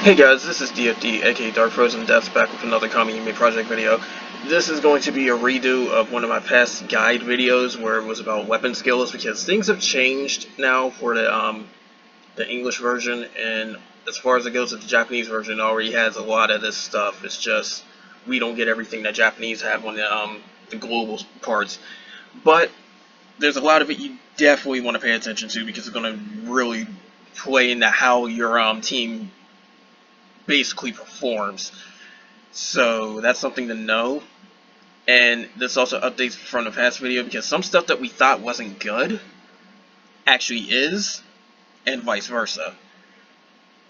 Hey guys, this is DFD, aka Dark Frozen Deaths, back with another Kamihime project video. This is going to be a redo of one of my past guide videos where it was about weapon skills, because things have changed now for the English version, and as far as it goes with the Japanese version, it already has a lot of this stuff. It's just we don't get everything that Japanese have on the global parts. But there's a lot of it you definitely want to pay attention to, because it's going to really play into how your team basically performs. So that's something to know. And this also updates from the past video, because some stuff that we thought wasn't good actually is, and vice versa.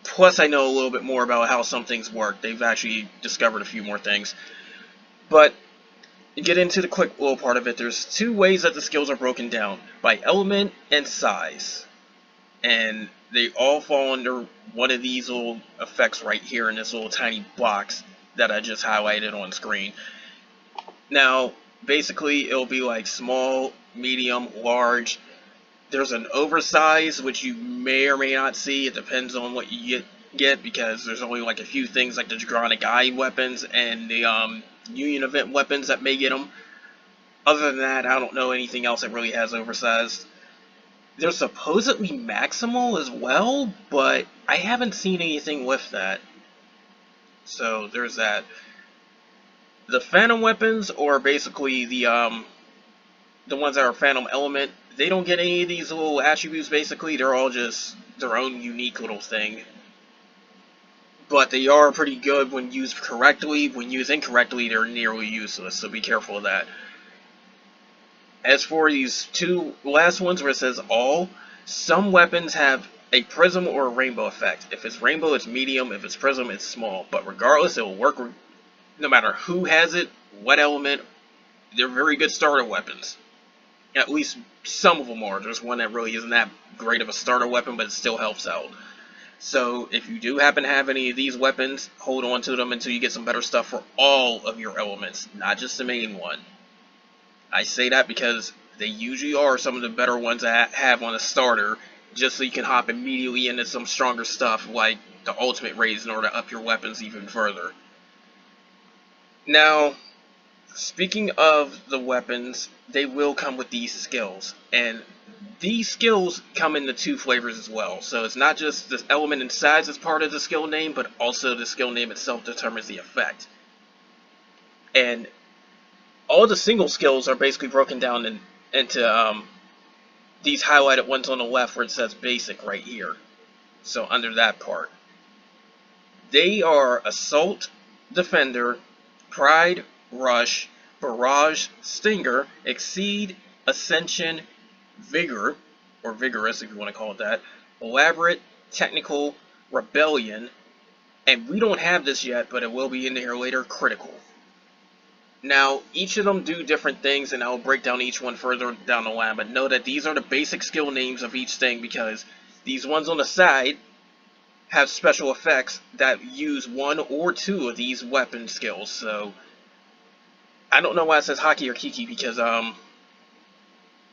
Plus, I know a little bit more about how some things work. They've actually discovered a few more things. But to get into the quick little part of it, there's two ways that the skills are broken down: by element and size. And they all fall under one of these little effects right here in this little tiny box that I just highlighted on screen. Now, basically, it'll be like small, medium, large. There's an oversize, which you may or may not see. It depends on what you get, because there's only like a few things like the Draconic Eye weapons and the Union Event weapons that may get them. Other than that, I don't know anything else that really has oversized. They're supposedly maximal as well, but I haven't seen anything with that. So there's that. The Phantom weapons, or basically the ones that are Phantom Element, they don't get any of these little attributes. Basically, they're all just their own unique little thing. But they are pretty good when used correctly. When used incorrectly, they're nearly useless. So be careful of that. As for these two last ones where it says all, some weapons have a prism or a rainbow effect. If it's rainbow, it's medium. If it's prism, it's small. But regardless, it will work no matter who has it, what element. They're very good starter weapons. At least some of them are. There's one that really isn't that great of a starter weapon, but it still helps out. So if you do happen to have any of these weapons, hold on to them until you get some better stuff for all of your elements, not just the main one. I say that because they usually are some of the better ones that have on a starter, just so you can hop immediately into some stronger stuff like the ultimate raids in order to up your weapons even further. Now, speaking of the weapons, they will come with these skills, and these skills come in the two flavors as well. So it's not just the element and size as part of the skill name, but also the skill name itself determines the effect. And all the single skills are basically broken down into these highlighted ones on the left where it says basic right here. So under that part, they are Assault, Defender, Pride, Rush, Barrage, Stinger, Exceed, Ascension, Vigor, or Vigorous if you want to call it that, Elaborate, Technical, Rebellion, and we don't have this yet, but it will be in here later, Critical. Now, each of them do different things, and I'll break down each one further down the line, but know that these are the basic skill names of each thing, because these ones on the side have special effects that use one or two of these weapon skills. So I don't know why it says Haki or Kiki, because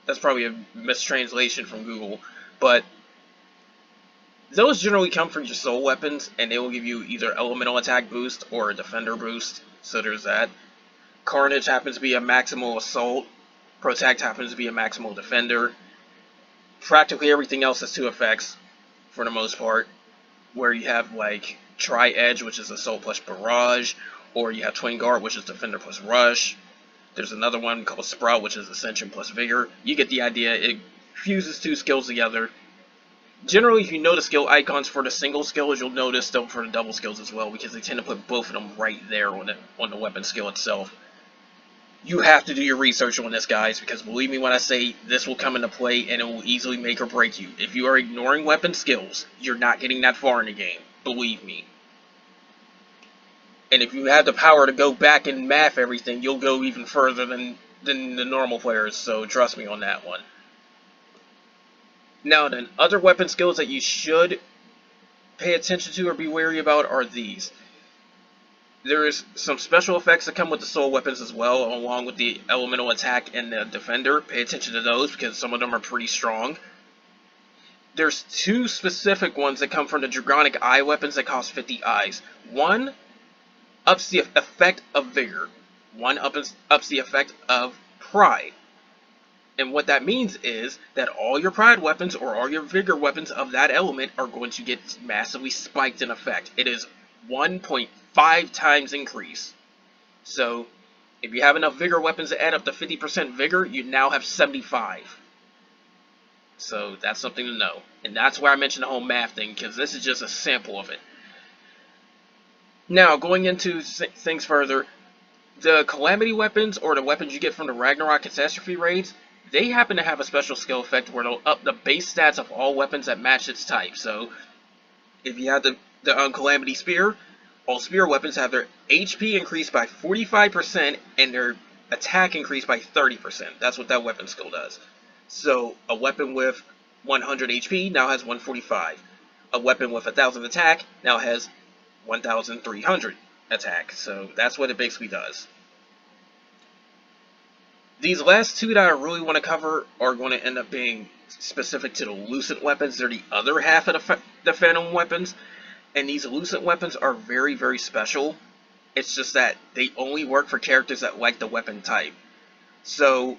that's probably a mistranslation from Google, but those generally come from your soul weapons, and they will give you either elemental attack boost or a defender boost. So there's that. Carnage happens to be a maximal assault. Protect happens to be a maximal defender. Practically everything else has two effects for the most part, where you have like Tri-Edge, which is assault plus barrage, or you have Twin Guard, which is defender plus rush. There's another one called Sprout, which is ascension plus vigor. You get the idea. It fuses two skills together. Generally, if you know the skill icons for the single skills, you'll notice them for the double skills as well, because they tend to put both of them right there on the weapon skill itself. You have to do your research on this, guys, because believe me when I say this will come into play and it will easily make or break you. If you are ignoring weapon skills, you're not getting that far in the game. Believe me. And if you have the power to go back and math everything, you'll go even further than the normal players, so trust me on that one. Now then, other weapon skills that you should pay attention to or be wary about are these. There is some special effects that come with the soul weapons as well, along with the elemental attack and the defender. Pay attention to those, because some of them are pretty strong. There's two specific ones that come from the Dragonic Eye weapons that cost 50 eyes. One ups the effect of Vigor. One ups the effect of Pride. And what that means is that all your Pride weapons or all your Vigor weapons of that element are going to get massively spiked in effect. It is 1.5 times increase. So if you have enough Vigor weapons to add up to 50% Vigor, you now have 75. So that's something to know. And that's why I mentioned the whole math thing, because this is just a sample of it. Now, going into things further, the Calamity Weapons, or the weapons you get from the Ragnarok Catastrophe raids, they happen to have a special skill effect where they'll up the base stats of all weapons that match its type. So, if you have the Calamity Spear, all spear weapons have their HP increased by 45% and their attack increased by 30%. That's what that weapon skill does. So, a weapon with 100 HP now has 145. A weapon with 1000 attack now has 1300 attack. So, that's what it basically does. These last two that I really want to cover are going to end up being specific to the Lucid Weapons. They're the other half of the Phantom Weapons. And these Lucid Weapons are very, very special. It's just that they only work for characters that like the weapon type. So,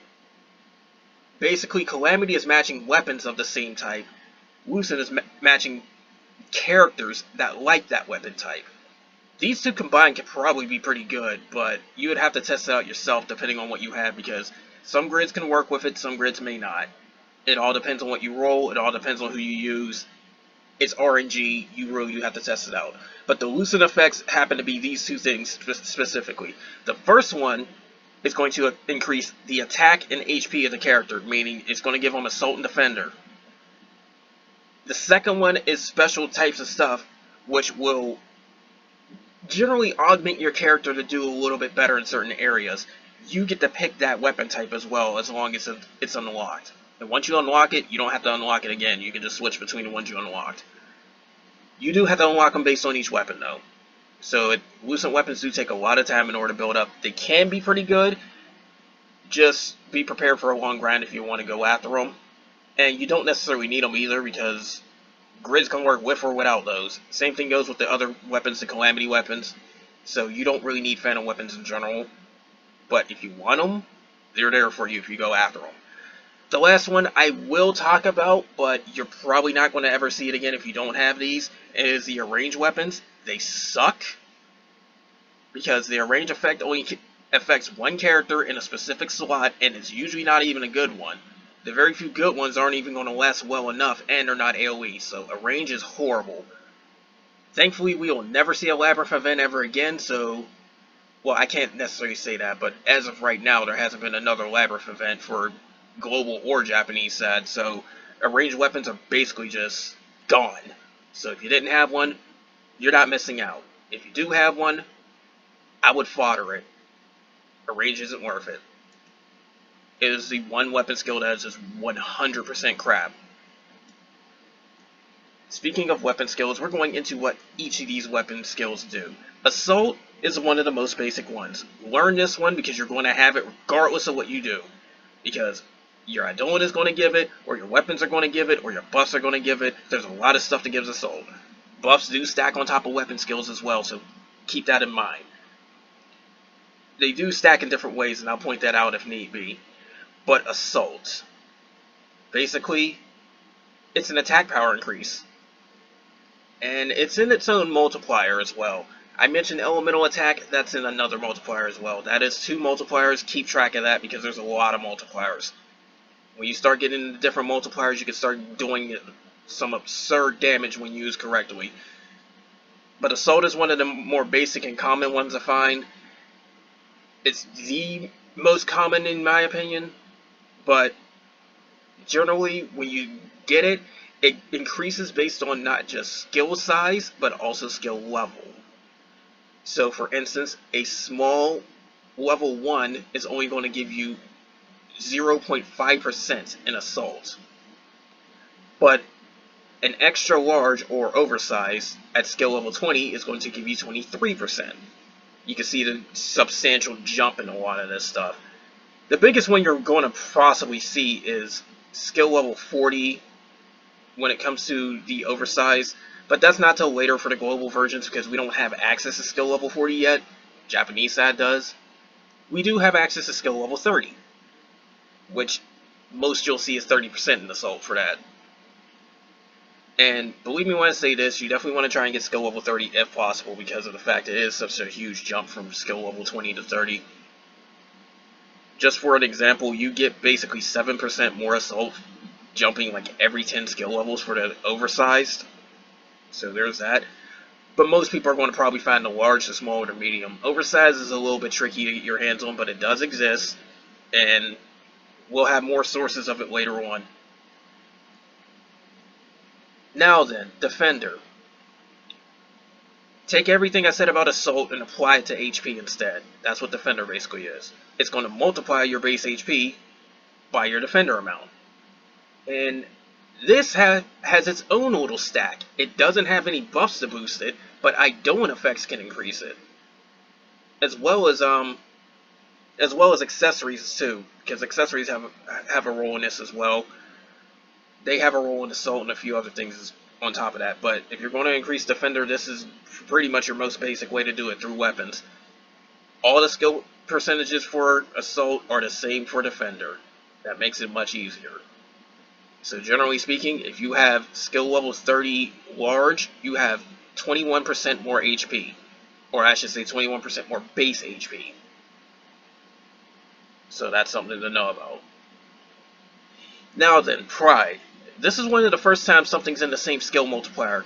basically, Calamity is matching weapons of the same type. Lucid is matching characters that like that weapon type. These two combined could probably be pretty good, but you would have to test it out yourself depending on what you have, because some grids can work with it, some grids may not. It all depends on what you roll, it all depends on who you use. It's RNG, you really do have to test it out. But the Lucid effects happen to be these two things specifically. The first one is going to increase the attack and HP of the character, meaning it's going to give them Assault and Defender. The second one is special types of stuff, which will generally augment your character to do a little bit better in certain areas. You get to pick that weapon type as well, as long as it's unlocked. And once you unlock it, you don't have to unlock it again. You can just switch between the ones you unlocked. You do have to unlock them based on each weapon, though. So, Lucid Weapons do take a lot of time in order to build up. They can be pretty good. Just be prepared for a long grind if you want to go after them. And you don't necessarily need them either, because grids can work with or without those. Same thing goes with the other weapons, the Calamity Weapons. So you don't really need Phantom Weapons in general. But if you want them, they're there for you if you go after them. The last one I will talk about, but you're probably not going to ever see it again if you don't have these, is the Arrange Weapons. They suck, because the Arrange effect only affects one character in a specific slot, and it's usually not even a good one. The very few good ones aren't even going to last well enough, and they're not AoE, so Arrange is horrible. Thankfully, we will never see a Labyrinth event ever again, so... Well, I can't necessarily say that, but as of right now, there hasn't been another Labyrinth event for global or Japanese side, so Arranged Weapons are basically just gone. So if you didn't have one, you're not missing out. If you do have one, I would fodder it. Arrange isn't worth it. It is the one weapon skill that is just 100% crap. Speaking of weapon skills, we're going into what each of these weapon skills do. Assault is one of the most basic ones. Learn this one because you're going to have it regardless of what you do. Because your Eidolon is going to give it, or your weapons are going to give it, or your buffs are going to give it. There's a lot of stuff that gives Assault. Buffs do stack on top of weapon skills as well, so keep that in mind. They do stack in different ways, and I'll point that out if need be. But Assault, basically, it's an attack power increase. And it's in its own multiplier as well. I mentioned Elemental Attack, that's in another multiplier as well. That is 2 multipliers, keep track of that because there's a lot of multipliers. When you start getting into different multipliers, you can start doing some absurd damage when used correctly. But Assault is one of the more basic and common ones I find. It's the most common in my opinion, but generally when you get it, it increases based on not just skill size, but also skill level. So for instance, a small level 1 is only going to give you 0.5% in Assault. But an extra large or oversized at skill level 20 is going to give you 23%. You can see the substantial jump in a lot of this stuff. The biggest one you're going to possibly see is skill level 40, when it comes to the oversized, but that's not till later for the global versions because we don't have access to skill level 40 yet. Japanese side does. We do have access to skill level 30, which most you'll see is 30% in assault for that. And believe me when I say this, you definitely want to try and get skill level 30 if possible because of the fact it is such a huge jump from skill level 20 to 30. Just for an example, you get basically 7% more assault jumping like every 10 skill levels for the oversized. So there's that. But most people are going to probably find the large, the small, or the medium. Oversized is a little bit tricky to get your hands on, but it does exist. And we'll have more sources of it later on. Now then, Defender. Take everything I said about Assault and apply it to HP instead. That's what Defender basically is. It's going to multiply your base HP by your Defender amount. And this has its own little stack. It doesn't have any buffs to boost it, but Idolin effects can increase it. As well as accessories too, because accessories have a role in this as well. They have a role in Assault and a few other things on top of that. But if you're going to increase Defender, this is pretty much your most basic way to do it through weapons. All the skill percentages for Assault are the same for Defender. That makes it much easier. So generally speaking, if you have skill level 30 large, you have 21% more HP. Or I should say 21% more base HP. So that's something to know about. Now then, Pride. This is one of the first times something's in the same skill multiplier.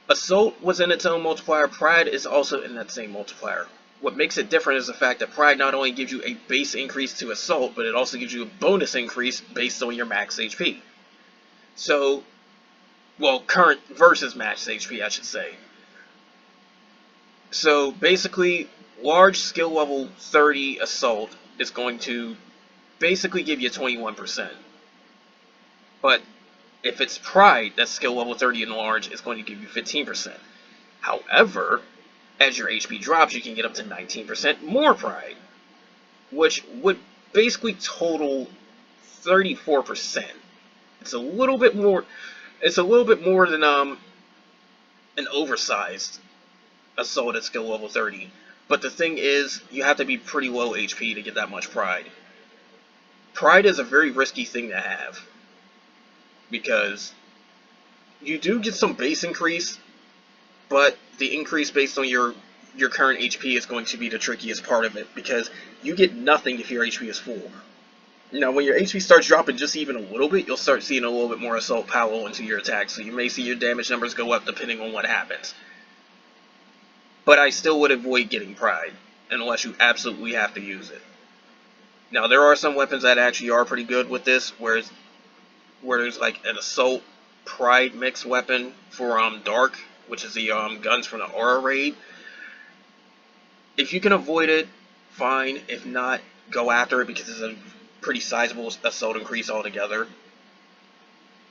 Assault was in its own multiplier, Pride is also in that same multiplier. What makes it different is the fact that Pride not only gives you a base increase to Assault, but it also gives you a bonus increase based on your max HP. So, well, current versus max HP, I should say. So, basically, large skill level 30 Assault is going to basically give you 21%. But if it's Pride, that's skill level 30 and large, it's going to give you 15%. However, as your HP drops, you can get up to 19% more Pride, which would basically total 34%. It's a little bit more. It's a little bit more than an oversized Assault at skill level 30. But the thing is, you have to be pretty low HP to get that much Pride. Pride is a very risky thing to have, because you do get some base increase, but the increase based on your current HP is going to be the trickiest part of it, because you get nothing if your HP is full. Now, when your HP starts dropping just even a little bit, you'll start seeing a little bit more assault power into your attack, so you may see your damage numbers go up depending on what happens. But I still would avoid getting Pride, unless you absolutely have to use it. Now, there are some weapons that actually are pretty good with this, where there's like an Assault Pride mixed weapon for Dark, which is the guns from the Aura raid. If you can avoid it, fine. If not, go after it because it's a pretty sizable assault increase altogether.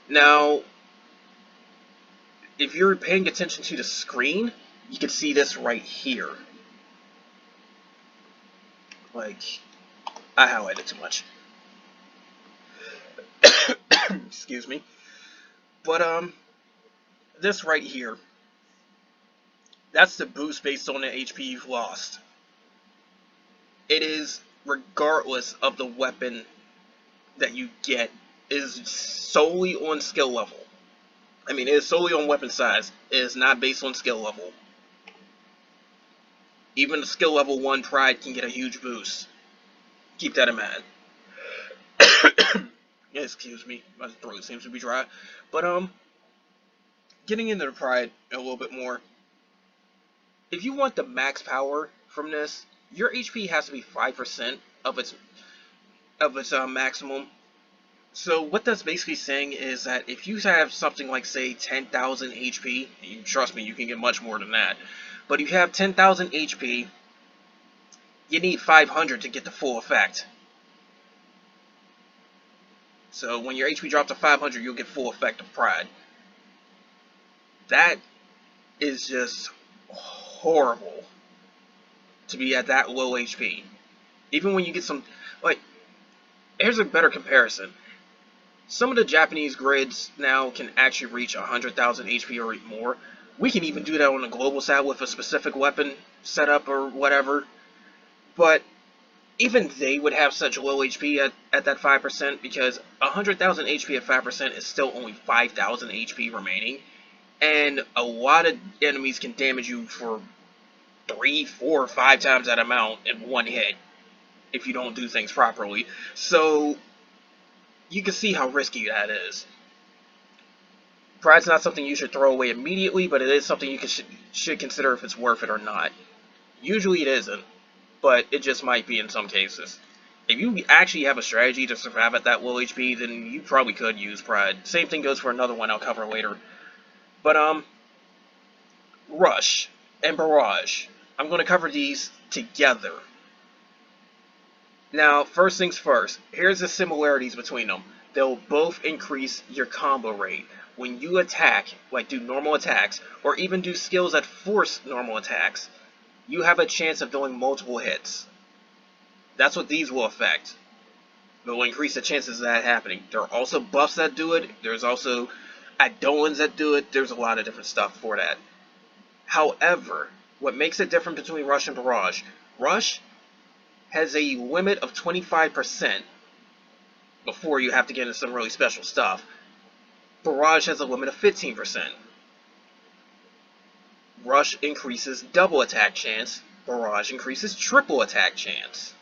Now, if you're paying attention to the screen, you can see this right here. Like, I highlighted too much. Excuse me. But this right here, that's the boost based on the HP you've lost. It is regardless of the weapon that you get, is solely on skill level. I mean, it is solely on weapon size. It is not based on skill level. Even the skill level 1 Pride can get a huge boost. Keep that in mind. Excuse me, my throat seems to be dry. But getting into the Pride a little bit more. If you want the max power from this, your HP has to be 5% of its maximum. So what that's basically saying is that if you have something like, say, 10,000 HP, you trust me, you can get much more than that. But if you have 10,000 HP, you need 500 to get the full effect. So when your HP drops to 500, you'll get full effect of Pride. That is just horrible to be at that low HP. Even when you get some, like, here's a better comparison. Some of the Japanese grids now can actually reach 100,000 HP or more. We can even do that on a global side with a specific weapon setup or whatever. But even they would have such low HP at that 5%, because 100,000 HP at 5% is still only 5,000 HP remaining. And a lot of enemies can damage you for 3, 4, 5 times that amount in one hit if you don't do things properly. So you can see how risky that is. Pride's not something you should throw away immediately, but it is something you should consider if it's worth it or not. Usually it isn't, but it just might be in some cases. If you actually have a strategy to survive at that low HP, then you probably could use Pride. Same thing goes for another one I'll cover later. But, Rush and Barrage. I'm going to cover these together. Now, first things first, here's the similarities between them. They'll both increase your combo rate. When you attack, like do normal attacks, or even do skills that force normal attacks, you have a chance of doing multiple hits. That's what these will affect. They'll increase the chances of that happening. There are also buffs that do it. There's also add-ons that do it. There's a lot of different stuff for that. However, what makes it different between Rush and Barrage, Rush has a limit of 25% before you have to get into some really special stuff. Barrage has a limit of 15%. Rush increases double attack chance. Barrage increases triple attack chance.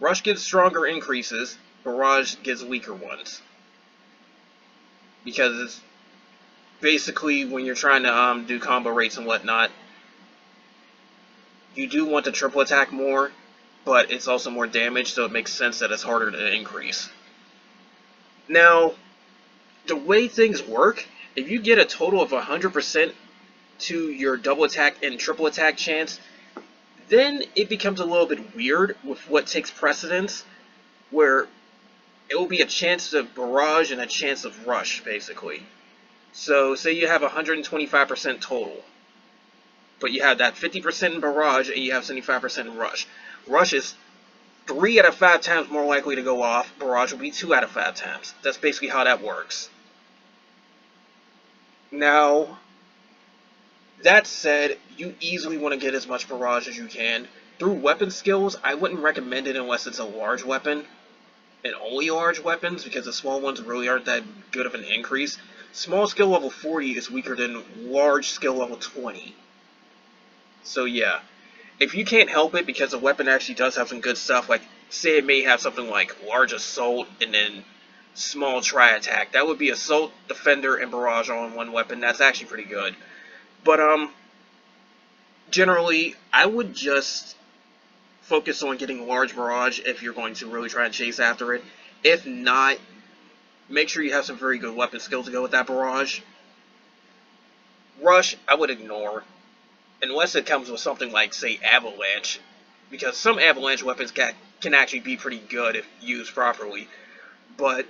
Rush gives stronger increases. Barrage gives weaker ones. Because it's basically when you're trying to do combo rates and whatnot, you do want the triple attack more, but it's also more damage, so it makes sense that it's harder to increase. Now, the way things work, if you get a total of 100% to your double attack and triple attack chance, then it becomes a little bit weird with what takes precedence, where it will be a chance of Barrage and a chance of Rush, basically. So, say you have 125% total, but you have that 50% in Barrage and you have 75% in Rush. Rush is 3 out of 5 times more likely to go off. Barrage will be 2 out of 5 times. That's basically how that works. Now, that said, you easily want to get as much Barrage as you can. Through weapon skills, I wouldn't recommend it unless it's a large weapon, and only large weapons, because the small ones really aren't that good of an increase. Small skill level 40 is weaker than large skill level 20. So yeah, if you can't help it because the weapon actually does have some good stuff, like say it may have something like large assault and then small tri-attack, that would be assault, defender, and barrage all in one weapon. That's actually pretty good. But generally I would just focus on getting large barrage if you're going to really try and chase after it. If not, make sure you have some very good weapon skills to go with that barrage. Rush, I would ignore, unless it comes with something like, say, Avalanche, because some Avalanche weapons can actually be pretty good if used properly. But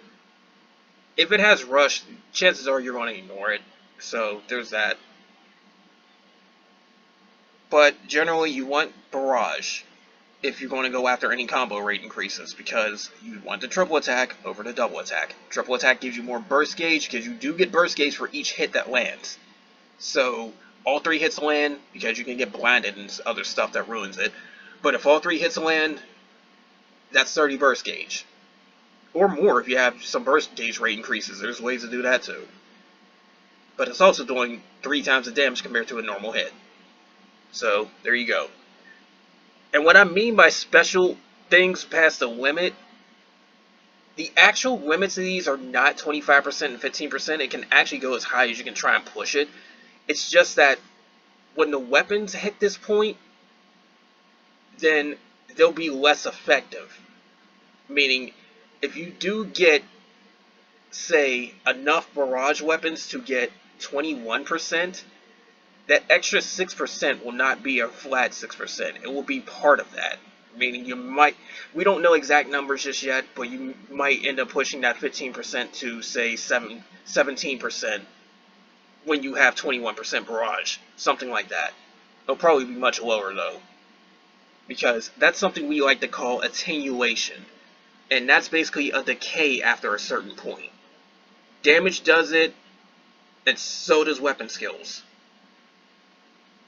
if it has Rush, chances are you're going to ignore it. So there's that. But generally you want Barrage if you're going to go after any combo rate increases, because you want the triple attack over the double attack. Triple attack gives you more burst gauge, because you do get burst gauge for each hit that lands. So all 3 hits land, because you can get blinded and other stuff that ruins it. But if all 3 hits land, that's 30 burst gauge. Or more if you have some burst gauge rate increases. There's ways to do that too. But it's also doing 3 times the damage compared to a normal hit. So there you go. And what I mean by special things past the limit, the actual limits of these are not 25% and 15%. It can actually go as high as you can try and push it. It's just that when the weapons hit this point, then they'll be less effective. Meaning, if you do get, say, enough barrage weapons to get 21%, that extra 6% will not be a flat 6%. It will be part of that. Meaning you might, we don't know exact numbers just yet, but you might end up pushing that 15% to, say, 17% when you have 21% barrage. Something like that. It'll probably be much lower, though, because that's something we like to call attenuation. and that's basically a decay after a certain point. Damage does it, and so does weapon skills.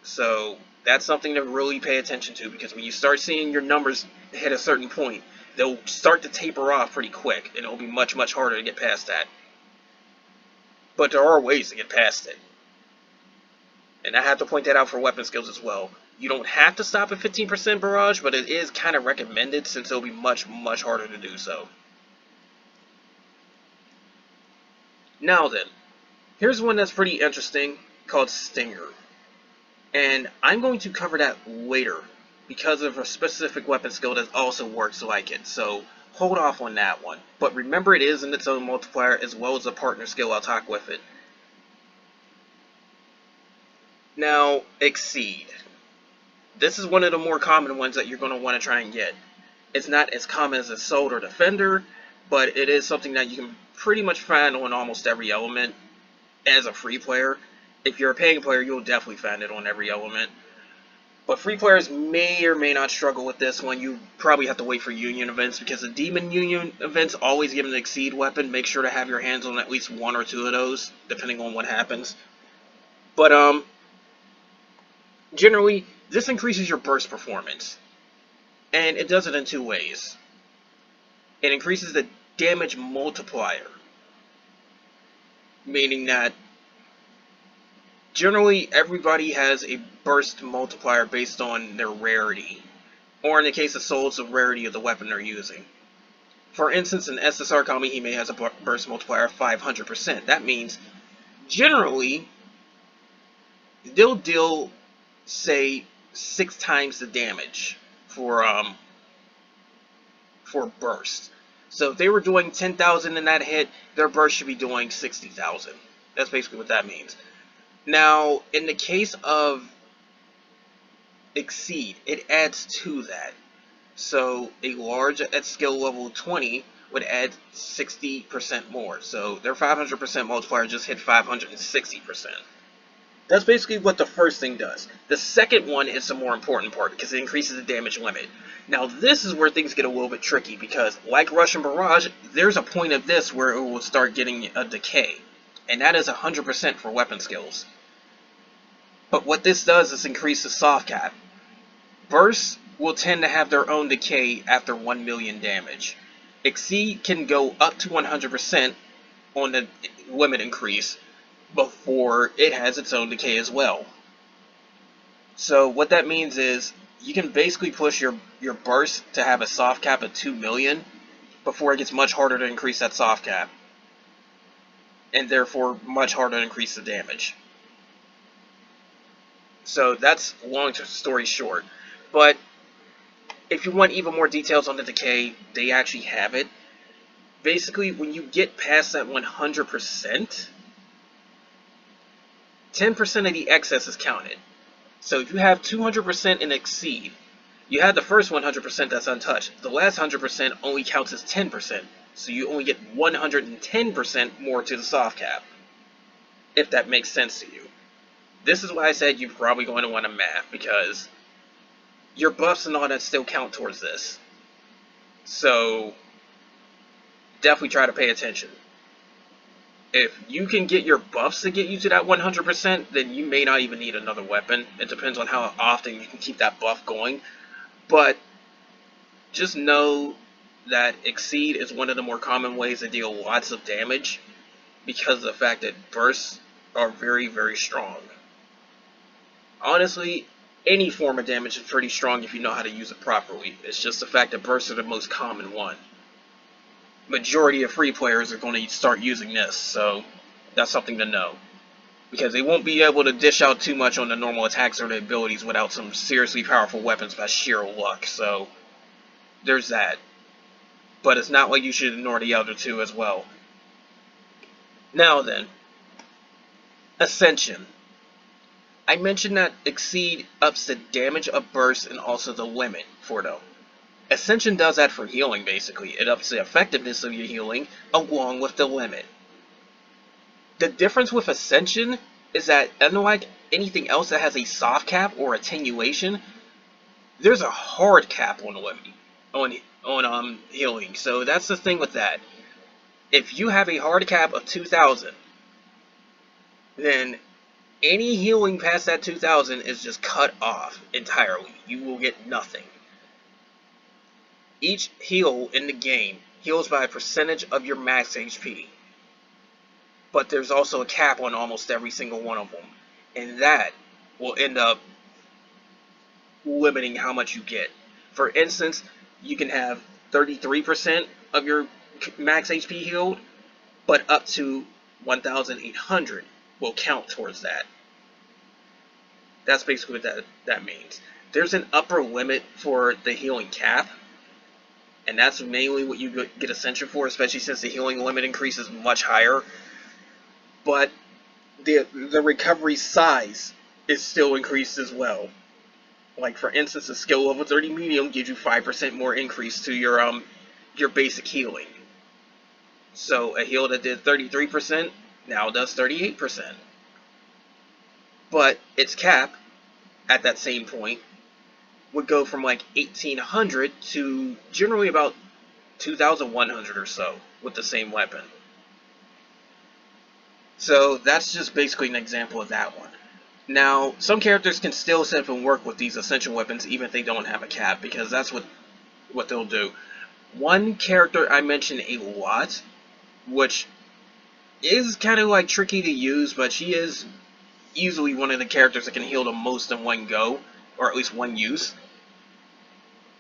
So that's something to really pay attention to, because when you start seeing your numbers hit a certain point, they'll start to taper off pretty quick, and it'll be much, much harder to get past that. But there are ways to get past it. And I have to point that out for weapon skills as well. You don't have to stop at 15% barrage, but it is kind of recommended, since it'll be much, much harder to do so. Now then, here's one that's pretty interesting, called Stinger. And I'm going to cover that later, because of a specific weapon skill that also works like it. So hold off on that one. But remember, it is in its own multiplier, as well as a partner skill I'll talk with it. Now, Exceed. This is one of the more common ones that you're going to want to try and get. It's not as common as Assault or Defender, but it is something that you can pretty much find on almost every element as a free player. If you're a paying player, you'll definitely find it on every element. But free players may or may not struggle with this one. You probably have to wait for Union events, because the Demon Union events always give an Exceed weapon. Make sure to have your hands on at least one or two of those, depending on what happens. But, generally, this increases your burst performance. And it does it in two ways. It increases the damage multiplier, meaning that generally everybody has a burst multiplier based on their rarity, or in the case of souls, the rarity of the weapon they're using. For instance, an SSR Kamihime has a burst multiplier of 500%. That means generally they'll deal, say, 6 times the damage for burst. So if they were doing 10,000 in that hit, their burst should be doing 60,000. That's basically what that means. Now, in the case of Exceed, it adds to that. So a large at skill level 20 would add 60% more. So their 500% multiplier just hit 560%. That's basically what the first thing does. The second one is the more important part, because it increases the damage limit. Now this is where things get a little bit tricky, because like Russian Barrage, there's a point of this where it will start getting a decay. And that is 100% for weapon skills. But what this does is increase the soft cap. Bursts will tend to have their own decay after 1 million damage. Exceed can go up to 100% on the limit increase before it has its own decay as well. So what that means is you can basically push your burst to have a soft cap of 2 million before it gets much harder to increase that soft cap, and therefore much harder to increase the damage. So that's long story short. But if you want even more details on the decay, they actually have it. Basically, when you get past that 100%, 10% of the excess is counted. So if you have 200% in Exceed, you have the first 100% that's untouched. The last 100% only counts as 10%. So you only get 110% more to the soft cap, if that makes sense to you. This is why I said you're probably going to want to math, because your buffs and all that still count towards this. So definitely try to pay attention. If you can get your buffs to get you to that 100%, then you may not even need another weapon. It depends on how often you can keep that buff going. But just know that Exceed is one of the more common ways to deal lots of damage, because of the fact that bursts are very, very strong. Honestly, any form of damage is pretty strong if you know how to use it properly. It's just the fact that bursts are the most common one. Majority of free players are going to start using this, so that's something to know. Because they won't be able to dish out too much on the normal attacks or the abilities without some seriously powerful weapons by sheer luck, so there's that. But it's not like you should ignore the other two as well. Now then, Ascension. I mentioned that Exceed ups the damage of burst and also the limit for them. Ascension does that for healing, basically. It ups the effectiveness of your healing along with the limit. The difference with Ascension is that, unlike anything else that has a soft cap or attenuation, there's a hard cap on the limit. on healing. So that's the thing with that. If you have a hard cap of 2,000, then any healing past that 2,000 is just cut off entirely. You will get nothing. Each heal in the game heals by a percentage of your max HP. But there's also a cap on almost every single one of them. And that will end up limiting how much you get. For instance, you can have 33% of your max HP healed, but up to 1,800 will count towards that. That's basically what that means. There's an upper limit for the healing cap, and that's mainly what you get Ascension for, especially since the healing limit increase is much higher. But the recovery size is still increased as well. Like, for instance, a skill level 30 medium gives you 5% more increase to your basic healing. So a heal that did 33% now does 38%. But its cap at that same point would go from like 1,800 to generally about 2,100 or so with the same weapon. So that's just basically an example of that one. Now, some characters can still set up and work with these Ascension weapons even if they don't have a cap, because that's what they'll do. One character I mention a lot, which is kind of like tricky to use, but she is easily one of the characters that can heal the most in one go, or at least one use.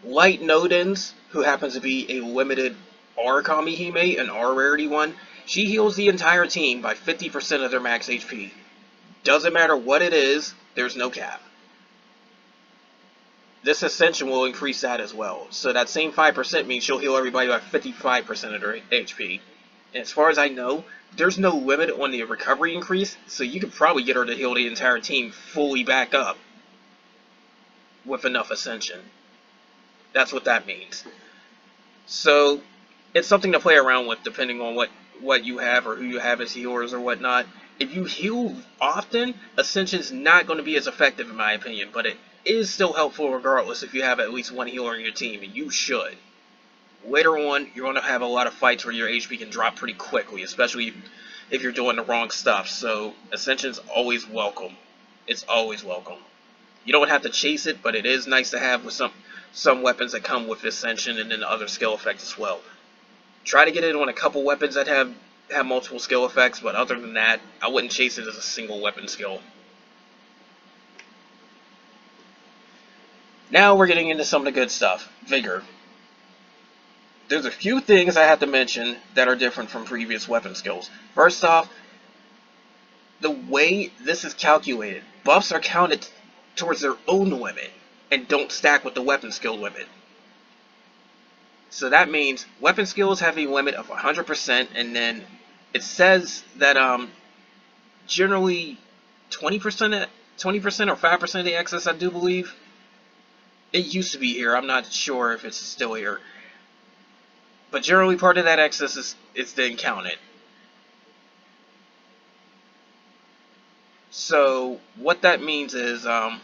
Light Nodens, who happens to be a limited R Kamihime, an R rarity one, she heals the entire team by 50% of their max HP. Doesn't matter what it is, there's no cap. This Ascension will increase that as well. So that same 5% means she'll heal everybody by 55% of their HP. And as far as I know, there's no limit on the recovery increase, so you could probably get her to heal the entire team fully back up with enough Ascension. That's what that means. So it's something to play around with depending on what you have or who you have as healers or whatnot. If you heal often, Ascension's not going to be as effective in my opinion, but it is still helpful regardless if you have at least one healer in your team, and you should. Later on, you're going to have a lot of fights where your HP can drop pretty quickly, especially if you're doing the wrong stuff, so Ascension's always welcome. It's always welcome. You don't have to chase it, but it is nice to have with some weapons that come with Ascension and then other skill effects as well. Try to get it on a couple weapons that have multiple skill effects, but other than that, I wouldn't chase it as a single weapon skill. Now we're getting into some of the good stuff. Vigor. There's a few things I have to mention that are different from previous weapon skills. First off, the way this is calculated, buffs are counted towards their own limit and don't stack with the weapon skill limit. So that means weapon skills have a limit of 100%, and then it says that generally 20% or 5% of the excess, I do believe. It used to be here. I'm not sure if it's still here. But generally part of that excess is then counted. So what that means is that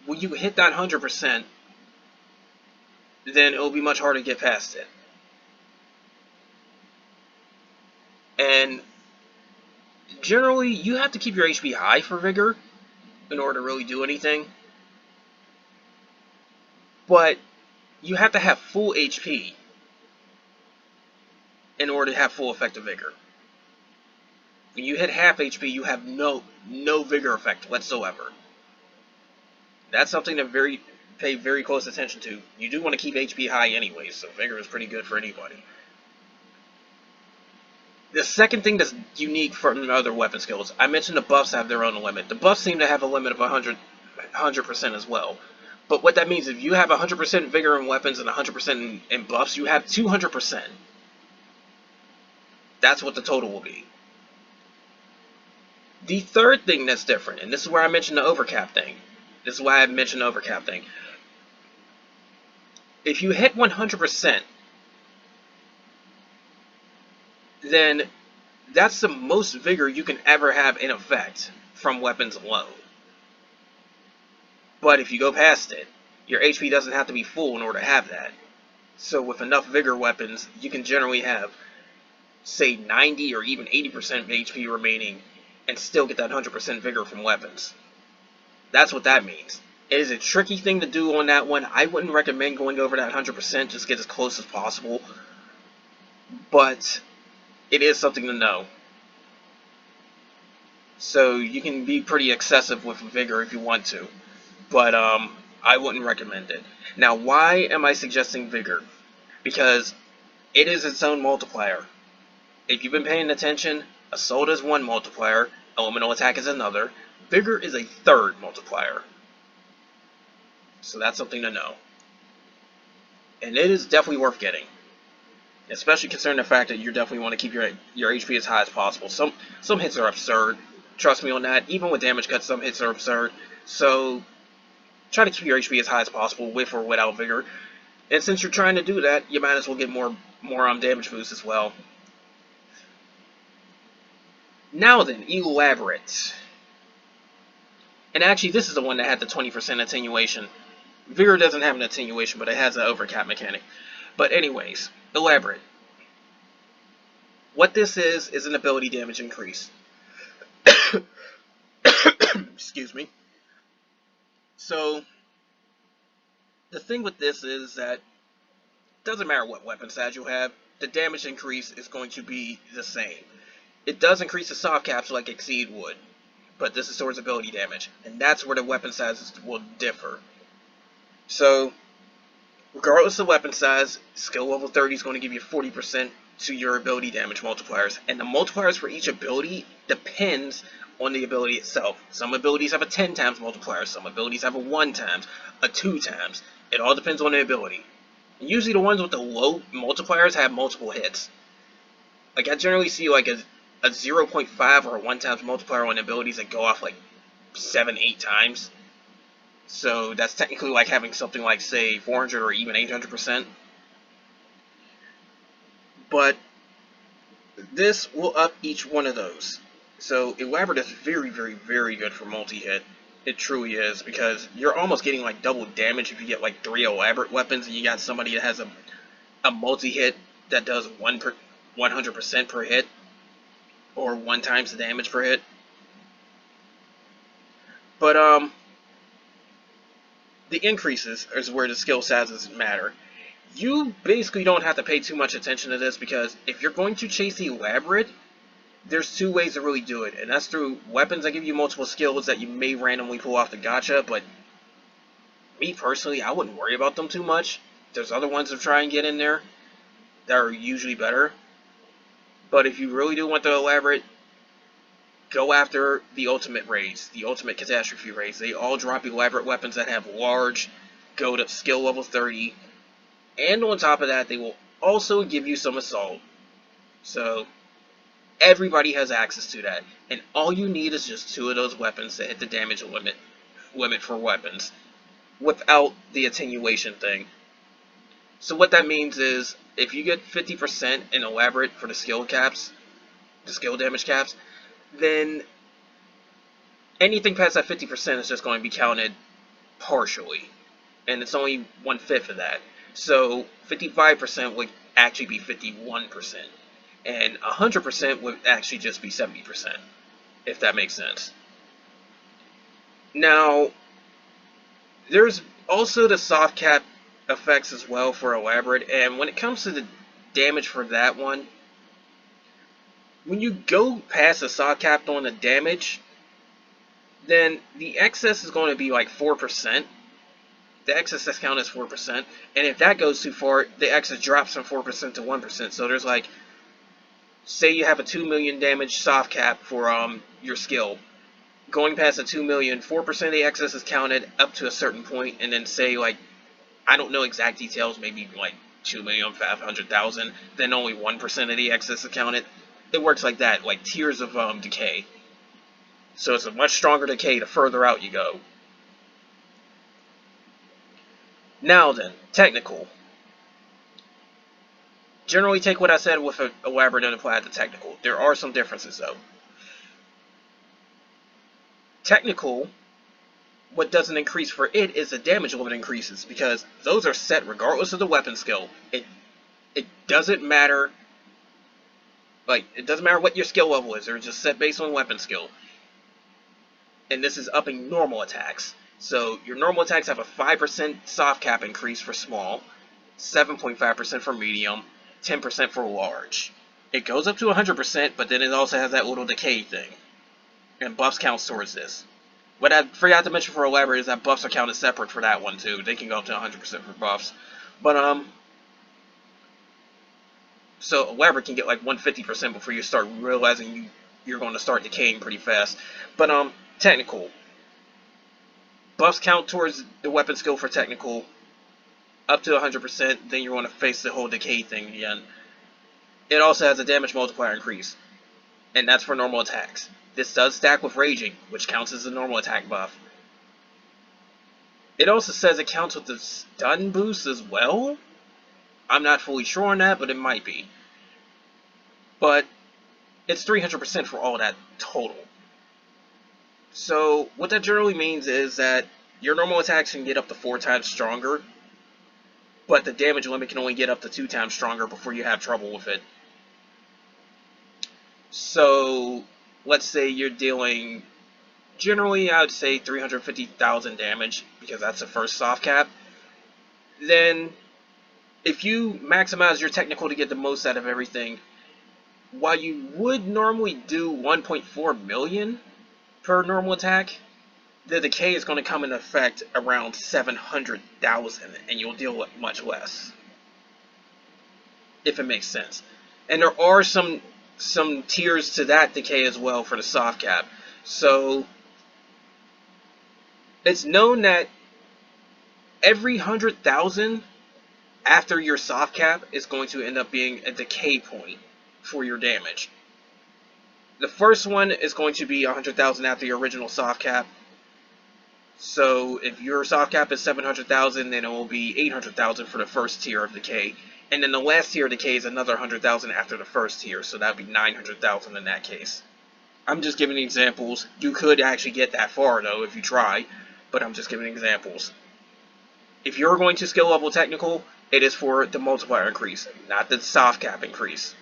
when you hit that 100%, then it'll be much harder to get past it. And generally, you have to keep your HP high for Vigor in order to really do anything. But you have to have full HP in order to have full effective Vigor. When you hit half HP, you have no Vigor effect whatsoever. That's something to pay very close attention to. You do want to keep HP high anyway, so Vigor is pretty good for anybody. The second thing that's unique from other weapon skills, I mentioned the buffs have their own limit. The buffs seem to have a limit of 100% as well. But what that means, if you have 100% Vigor in weapons and 100% in buffs, you have 200%. That's what the total will be. The third thing that's different, and this is where I mentioned the overcap thing. This is why I mentioned the overcap thing. If you hit 100%, then that's the most Vigor you can ever have in effect. from weapons alone. But if you go past it, your HP doesn't have to be full in order to have that. So with enough vigor weapons, you can generally have, say, 90 or even 80% of HP remaining and still get that 100% vigor from weapons. That's what that means. It is a tricky thing to do on that one. I wouldn't recommend going over that 100%, just get as close as possible. But it is something to know. So you can be pretty excessive with vigor if you want to. But I wouldn't recommend it. Now, why am I suggesting vigor? Because it is its own multiplier. If you've been paying attention, assault is one multiplier, elemental attack is another, vigor is a third multiplier. So that's something to know. And it is definitely worth getting. Especially considering the fact that you definitely want to keep your HP as high as possible. Some hits are absurd. Trust me on that. Even with damage cuts, some hits are absurd. So try to keep your HP as high as possible, with or without vigor. And since you're trying to do that, you might as well get more damage boost as well. Now then, Elaborate. And actually, this is the one that had the 20% attenuation. Vigor doesn't have an attenuation, but it has an overcap mechanic. But anyways, Elaborate. What this is an ability damage increase. Excuse me. So, the thing with this is that it doesn't matter what weapon size you have, the damage increase is going to be the same. It does increase the soft caps like Exceed would, but this is towards ability damage, and that's where the weapon sizes will differ. So, regardless of weapon size, skill level 30 is going to give you 40% to your ability damage multipliers, and the multipliers for each ability depends on the ability itself. Some abilities have a 10 times multiplier, some abilities have a 1 times, a 2 times. It all depends on the ability. And usually the ones with the low multipliers have multiple hits. Like, I generally see like a 0.5 or a 1 times multiplier on abilities that go off like 7-8 times. So that's technically like having something like, say, 400 or even 800%. But this will up each one of those. So Elaborate is very, very, very good for multi-hit. It truly is, because you're almost getting like double damage if you get like 3 Elaborate weapons and you got somebody that has a multi-hit that does 100% per hit, or 1 times the damage per hit. But the increases is where the skill sizes matter. You basically don't have to pay too much attention to this, because if you're going to chase Elaborate, there's 2 ways to really do it, and that's through weapons that give you multiple skills that you may randomly pull off the gacha. But me personally, I wouldn't worry about them too much. There's other ones to try and get in there that are usually better. But if you really do want the Elaborate, go after the ultimate raids, the ultimate catastrophe raids. They all drop Elaborate weapons that have large, go to skill level 30, and on top of that, they will also give you some assault. So everybody has access to that, and all you need is just 2 of those weapons to hit the damage limit for weapons, without the attenuation thing. So what that means is, if you get 50% in Elaborate for the skill caps, the skill damage caps, then anything past that 50% is just going to be counted partially, and it's only 1/5 of that. So 55% would actually be 51%, and 100% would actually just be 70%, if that makes sense. Now, there's also the soft cap effects as well for Elaborate, and when it comes to the damage for that one, when you go past the soft cap on the damage, then the excess is going to be like 4%. The excess that's counted as 4%, and if that goes too far, the excess drops from 4% to 1%. So there's like, say you have a 2 million damage soft cap for your skill. Going past the 2 million, 4% of the excess is counted up to a certain point, and then say, like, I don't know exact details, maybe like 2,500,000, then only 1% of the excess is counted. It works like that, like tiers of decay. So it's a much stronger decay the further out you go. Now then, technical. Generally take what I said with Elaborate and apply it to technical. There are some differences though. Technical, what doesn't increase for it is the damage limit increases, because those are set regardless of the weapon skill. It doesn't matter, like, it doesn't matter what your skill level is, they're just set based on weapon skill. And this is upping normal attacks. So your normal attacks have a 5% soft cap increase for small, 7.5% for medium, 10% for large. It goes up to 100%, but then it also has that little decay thing. And buffs counts towards this. What I forgot to mention for Elaborate is that buffs are counted separate for that one too. They can go up to 100% for buffs. But so Elaborate can get like 150% before you start realizing you're going to start decaying pretty fast. But technical. Buffs count towards the weapon skill for technical up to 100%, then you're going to face the whole decay thing again. It also has a damage multiplier increase, and that's for normal attacks. This does stack with raging, which counts as a normal attack buff. It also says it counts with the stun boost as well. I'm not fully sure on that, but it might be. But it's 300% for all that total. So what that generally means is that your normal attacks can get up to 4 times stronger, but the damage limit can only get up to 2 times stronger before you have trouble with it. So let's say you're dealing, generally I would say 350,000 damage, because that's the first soft cap. Then if you maximize your technical to get the most out of everything, while you would normally do 1.4 million per normal attack, the decay is going to come into effect around 700,000, and you'll deal with much less, if it makes sense. And there are some tiers to that decay as well for the soft cap. So it's known that every 100,000 after your soft cap is going to end up being a decay point for your damage. The first one is going to be 100,000 after your original soft cap. So if your soft cap is 700,000, then it will be 800,000 for the first tier of decay. And then the last tier of decay is another 100,000 after the first tier, so that would be 900,000 in that case. I'm just giving examples. You could actually get that far though if you try, but I'm just giving examples. If you're going to skill level technical, it is for the multiplier increase, not the soft cap increase.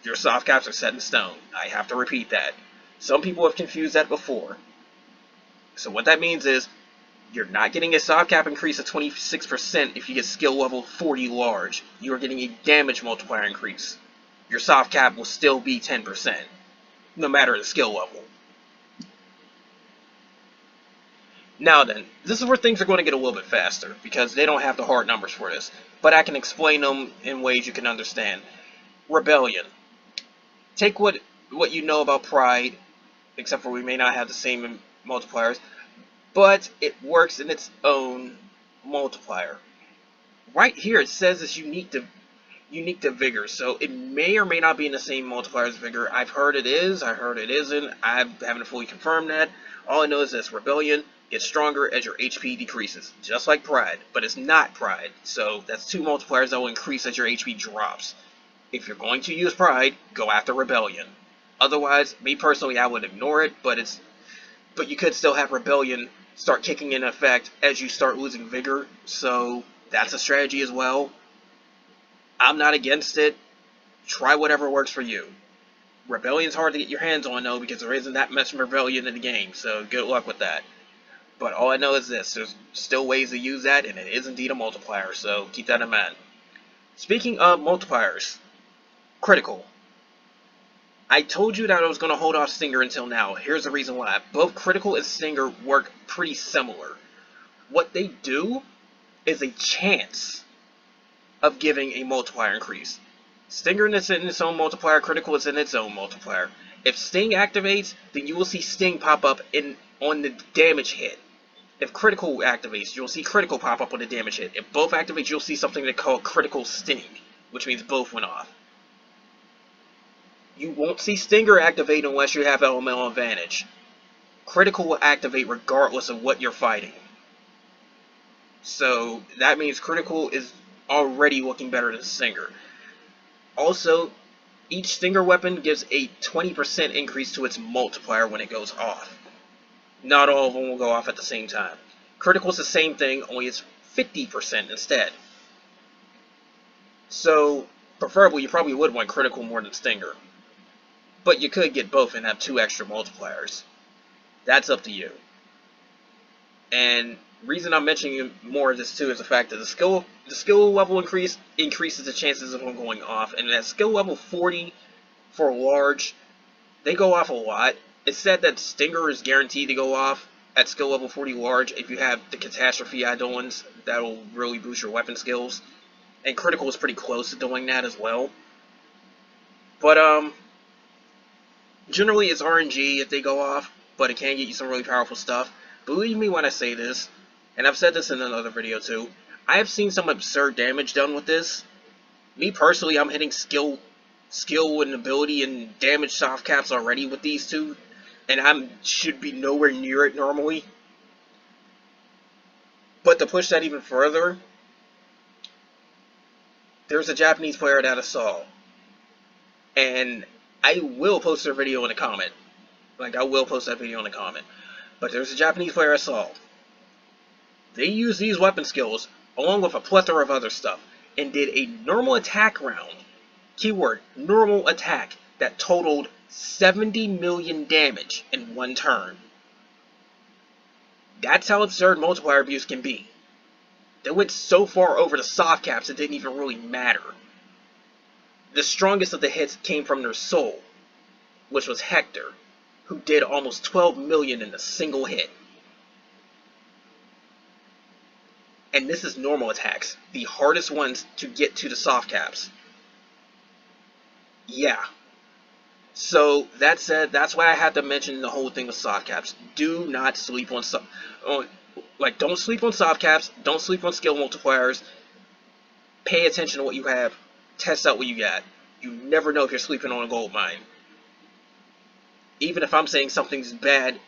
Your soft caps are set in stone. I have to repeat that. Some people have confused that before. So what that means is, you're not getting a soft cap increase of 26% if you get skill level 40 large. You are getting a damage multiplier increase. Your soft cap will still be 10%, no matter the skill level. Now then, this is where things are going to get a little bit faster, because they don't have the hard numbers for this. But I can explain them in ways you can understand. Rebellion. Take what you know about Pride, except for we may not have the same multipliers, but it works in its own multiplier. Right here it says it's unique to Vigor, so it may or may not be in the same multiplier as Vigor. I've heard it is, I heard it isn't, I haven't fully confirmed that. All I know is this: Rebellion gets stronger as your HP decreases, just like Pride, but it's not Pride, so that's 2 multipliers that will increase as your HP drops. If you're going to use Pride, go after Rebellion. Otherwise, me personally, I would ignore it, but you could still have Rebellion start kicking in effect as you start losing Vigor, so that's a strategy as well. I'm not against it. Try whatever works for you. Rebellion's hard to get your hands on though, because there isn't that much Rebellion in the game, so good luck with that. But all I know is this: there's still ways to use that, and it is indeed a multiplier, so keep that in mind. Speaking of multipliers, critical. I told you that I was going to hold off Stinger until now. Here's the reason why. Both critical and Stinger work pretty similar. What they do is a chance of giving a multiplier increase. Stinger is in its own multiplier, critical is in its own multiplier. If Sting activates, then you will see Sting pop up on the damage hit. If critical activates, you'll see critical pop up on the damage hit. If both activate, you'll see something they call critical Sting, which means both went off. You won't see Stinger activate unless you have elemental advantage. Critical will activate regardless of what you're fighting. So that means critical is already looking better than Stinger. Also, each Stinger weapon gives a 20% increase to its multiplier when it goes off. Not all of them will go off at the same time. Critical is the same thing, only it's 50% instead. So, preferably, you probably would want critical more than stinger. But you could get both and have 2 extra multipliers. That's up to you. And reason I'm mentioning more of this too is the fact that the skill level increases the chances of them going off. And at skill level 40 for large, they go off a lot. It's said that stinger is guaranteed to go off at skill level 40 large if you have the catastrophe eidolons. That'll really boost your weapon skills. And critical is pretty close to doing that as well. But generally it's RNG if they go off, but it can get you some really powerful stuff. Believe me when I say this, and I've said this in another video too, I have seen some absurd damage done with this. Me personally, I'm hitting skill and ability and damage soft caps already with these two, and I should be nowhere near it normally. But to push that even further, there's a Japanese player that I saw, and I will post their video in a comment. Like, I will post that video in a comment. But there's a Japanese player I saw. They used these weapon skills along with a plethora of other stuff and did a normal attack round, keyword normal attack, that totaled 70 million damage in one turn. That's how absurd multiplier abuse can be. They went so far over the soft caps it didn't even really matter. The strongest of the hits came from their soul, which was Hector, who did almost 12 million in a single hit. And this is normal attacks, the hardest ones to get to the soft caps. Yeah. So, that said, that's why I had to mention the whole thing with soft caps. Do not sleep on don't sleep on soft caps, don't sleep on skill multipliers. Pay attention to what you have, test out what you got. You never know if you're sleeping on a gold mine. Even if I'm saying something's bad,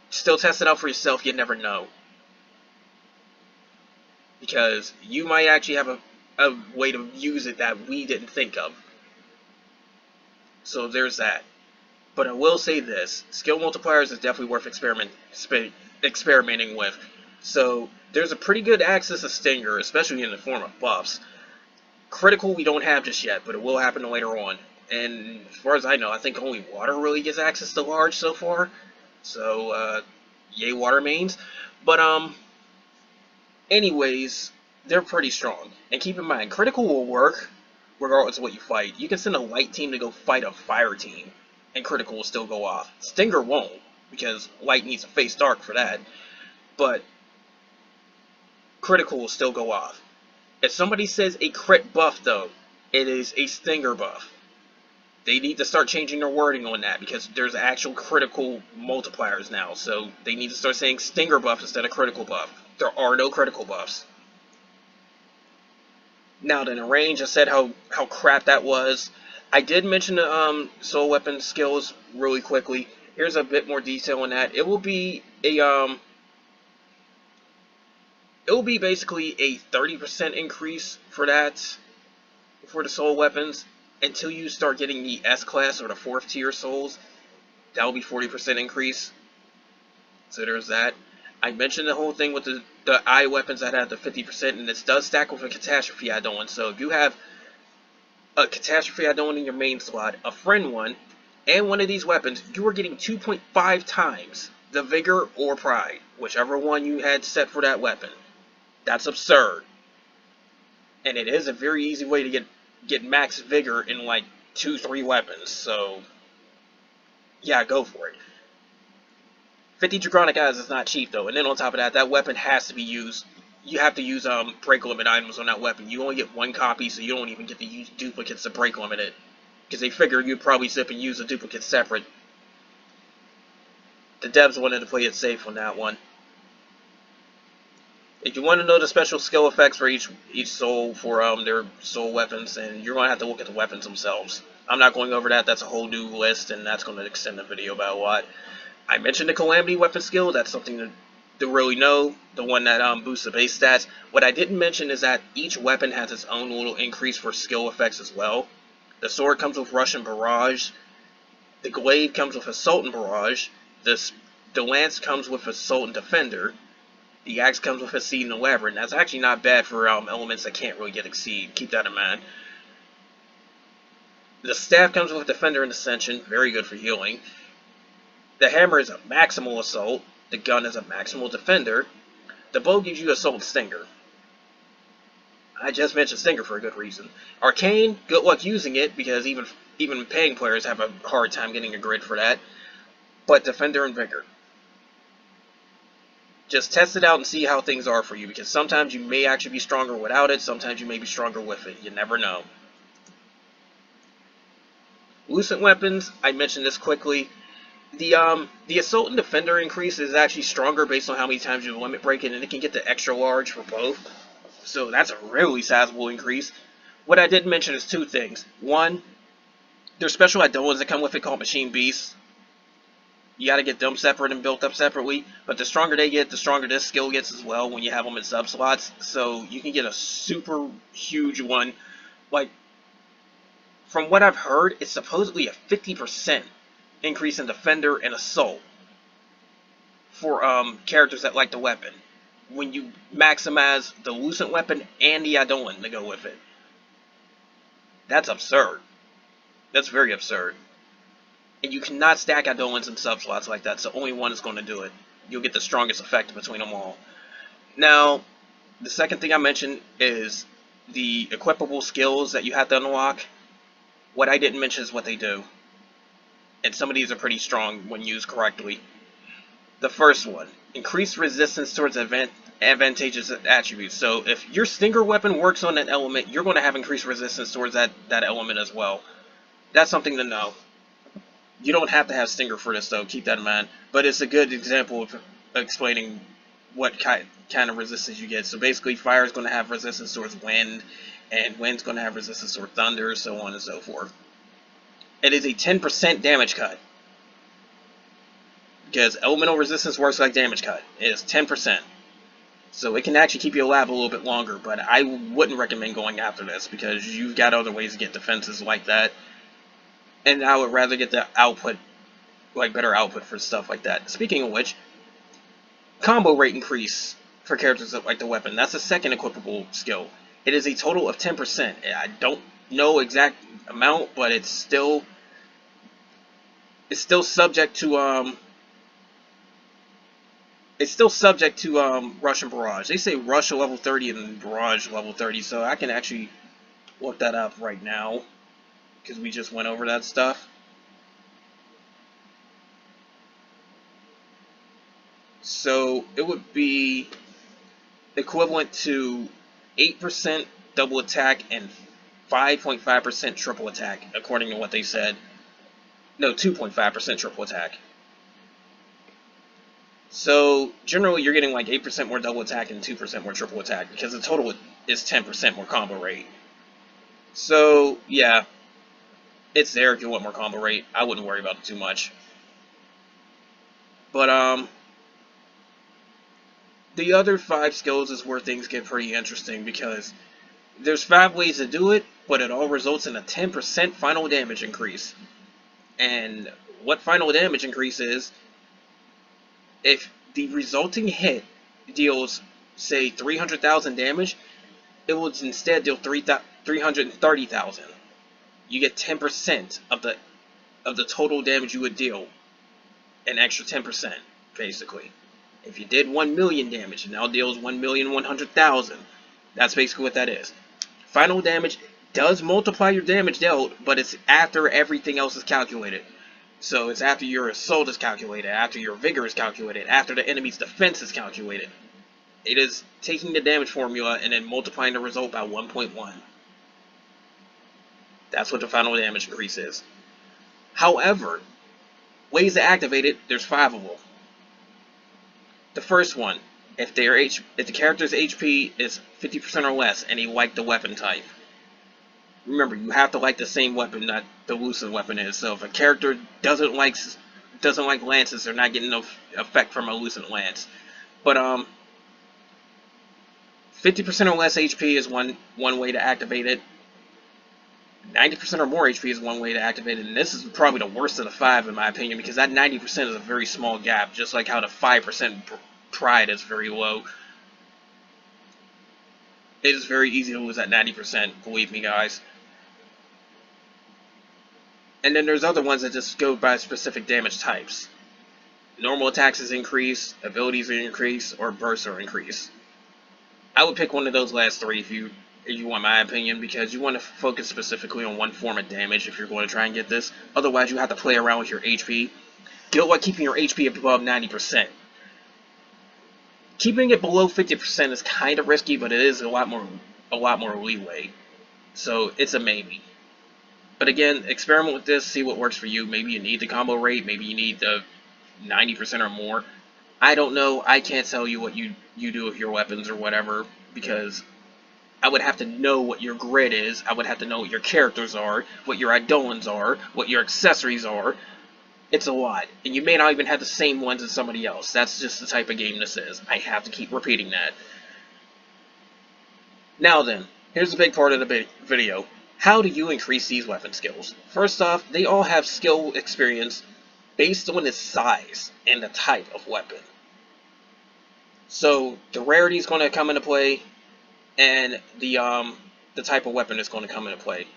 still test it out for yourself, you never know. Because you might actually have a way to use it that we didn't think of. So there's that. But I will say this, skill multipliers is definitely worth experimenting with. So there's a pretty good access to stinger, especially in the form of buffs. Critical we don't have just yet, but it will happen later on. And as far as I know, I think only water really gets access to large so far. So, yay water mains. But, anyways, they're pretty strong. And keep in mind, critical will work regardless of what you fight. You can send a light team to go fight a fire team, and critical will still go off. Stinger won't, because light needs to face dark for that. But critical will still go off. If somebody says a crit buff, though, it is a stinger buff. They need to start changing their wording on that, because there's actual critical multipliers now. So they need to start saying stinger buff instead of critical buff. There are no critical buffs. Now, in the range, I said how crap that was. I did mention the soul weapon skills really quickly. Here's a bit more detail on that. It will be a it will be basically a 30% increase for that, for the soul weapons, until you start getting the S-class or the 4th tier souls. That will be 40% increase. So there's that. I mentioned the whole thing with the eye weapons that have the 50%, and this does stack with a catastrophe eidolon. So if you have a catastrophe eidolon in your main slot, a friend one, and one of these weapons, you are getting 2.5 times the vigor or pride, whichever one you had set for that weapon. That's absurd. And it is a very easy way to get max vigor in like 2-3 weapons. So yeah, go for it. 50 Draconic Eyes is not cheap though, and then on top of that, that weapon has to be used. You have to use break limit items on that weapon. You only get 1 copy, so you don't even get to use duplicates to break limit it, because they figure you'd probably zip and use a duplicate separate. The devs wanted to play it safe on that one. If you want to know the special skill effects for each soul for their soul weapons, and you're going to have to look at the weapons themselves. I'm not going over that. That's a whole new list, and that's going to extend the video by a lot. I mentioned the Calamity Weapon skill. That's something to really know. The one that boosts the base stats. What I didn't mention is that each weapon has its own little increase for skill effects as well. The sword comes with Rush and Barrage. The glaive comes with Assault and Barrage. The The lance comes with assault and defender. The axe comes with exceed and elaborate. And that's actually not bad for elements that can't really get exceed. Keep that in mind. The staff comes with defender and ascension. Very good for healing. The hammer is a maximal assault. The gun is a maximal defender. The bow gives you assault and stinger. I just mentioned stinger for a good reason. Arcane, good luck using it, because even paying players have a hard time getting a grid for that. But defender and vigor. Just test it out and see how things are for you, because sometimes you may actually be stronger without it, sometimes you may be stronger with it. You never know. Lucid Weapons, I mentioned this quickly. The assault and defender increase is actually stronger based on how many times you limit break it, and it can get to extra large for both. So that's a really sizable increase. What I did mention is two things. One, there's special eidolons that come with it called Machine Beasts. You gotta get them separate and built up separately, but the stronger they get, the stronger this skill gets as well when you have them in sub-slots. So you can get a super huge one. Like, from what I've heard, it's supposedly a 50% increase in defender and assault for characters that like the weapon, when you maximize the Lucid weapon and the eidolon to go with it. That's absurd. That's very absurd. And you cannot stack eidolons in subslots like that, so only one is going to do it. You'll get the strongest effect between them all. Now, the second thing I mentioned is the equippable skills that you have to unlock. What I didn't mention is what they do. And some of these are pretty strong when used correctly. The first one, increased resistance towards advantageous attributes. So if your stinger weapon works on that element, you're going to have increased resistance towards that element as well. That's something to know. You don't have to have stinger for this though, keep that in mind. But it's a good example of explaining what kind of resistance you get. So basically fire is going to have resistance towards wind, and wind's going to have resistance towards thunder, so on and so forth. It is a 10% damage cut, because elemental resistance works like damage cut. It is 10%. So it can actually keep you alive a little bit longer, but I wouldn't recommend going after this, because you've got other ways to get defenses like that. And I would rather get the output, like better output for stuff like that. Speaking of which, combo rate increase for characters that like the weapon. That's the second equippable skill. It is a total of 10%. I don't know exact amount, but it's still subject to Rush and Barrage. They say Rush level 30 and Barrage level 30, so I can actually look that up right now, because we just went over that stuff. So it would be equivalent to 8% double attack and 5.5% triple attack, according to what they said. No, 2.5% triple attack. So generally you're getting like 8% more double attack and 2% more triple attack, because the total is 10% more combo rate. So yeah, it's there if you want more combo rate. I wouldn't worry about it too much. But the other 5 skills is where things get pretty interesting, because there's 5 ways to do it, but it all results in a 10% final damage increase. And what final damage increase is, if the resulting hit deals, say, 300,000 damage, it will instead deal 330,000. You get 10% of the total damage you would deal, an extra 10%, basically. If you did 1 million damage, it now deals 1,100,000. That's basically what that is. Final damage does multiply your damage dealt, but it's after everything else is calculated. So it's after your assault is calculated, after your vigor is calculated, after the enemy's defense is calculated. It is taking the damage formula and then multiplying the result by 1.1. That's what the final damage increase is. However, ways to activate it, there's 5 of them. The first one, if the character's HP is 50% or less and they like the weapon type. Remember, you have to like the same weapon that the Lucid weapon is. So if a character doesn't like lances, they're not getting no effect from a Lucid lance. But 50% or less HP is one way to activate it. 90% or more HP is one way to activate it, and this is probably the worst of the 5 in my opinion, because that 90% is a very small gap, just like how the 5% pride is very low. It is very easy to lose that 90%, believe me guys. And then there's other ones that just go by specific damage types. Normal attacks is increase, abilities are increase, or bursts are increase. I would pick one of those last 3 if you want my opinion, because you want to focus specifically on one form of damage if you're going to try and get this. Otherwise, you have to play around with your HP. Good luck keeping your HP above 90%. Keeping it below 50% is kind of risky, but it is a lot more leeway. So it's a maybe. But again, experiment with this, see what works for you. Maybe you need the combo rate, maybe you need the 90% or more. I don't know. I can't tell you what you do with your weapons or whatever, because I would have to know what your grid is, I would have to know what your characters are, what your Eidolons are, what your accessories are. It's a lot, and you may not even have the same ones as somebody else. That's just the type of game this is. I have to keep repeating that. Now then, here's the big part of the video. How do you increase these weapon skills? First off, they all have skill experience based on the size and the type of weapon. So, the rarity is going to come into play, and the type of weapon is going to come into play.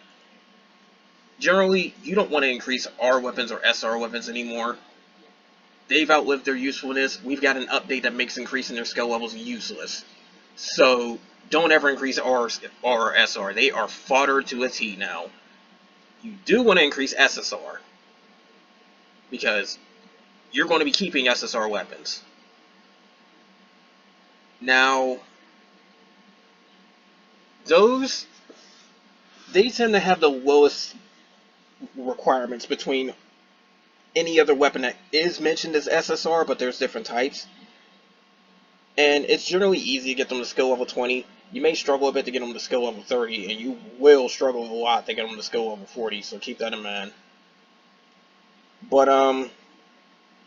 Generally, you don't want to increase R weapons or SR weapons anymore. They've outlived their usefulness. We've got an update that makes increasing their skill levels useless. So, don't ever increase R or SR. They are fodder to a T now. You do want to increase SSR, because you're going to be keeping SSR weapons. Now, they tend to have the lowest requirements between any other weapon that is mentioned as SSR, but there's different types. And it's generally easy to get them to skill level 20. You may struggle a bit to get them to skill level 30, and you will struggle a lot to get them to skill level 40, so keep that in mind. But,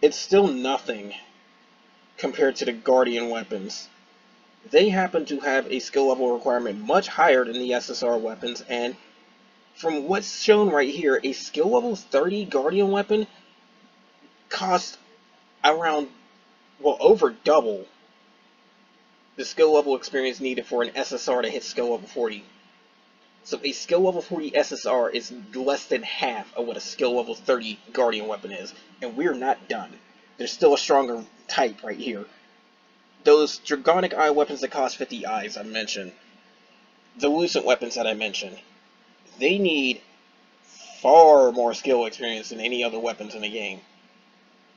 it's still nothing compared to the Guardian weapons. They happen to have a skill level requirement much higher than the SSR weapons, and from what's shown right here, a skill level 30 Guardian weapon costs around, well, over double the skill level experience needed for an SSR to hit skill level 40. So a skill level 40 SSR is less than half of what a skill level 30 Guardian weapon is, and we're not done. There's still a stronger type right here. Those Dragonic Eye weapons that cost 50 eyes I mentioned, the Lucid Weapons that I mentioned, they need far more skill experience than any other weapons in the game,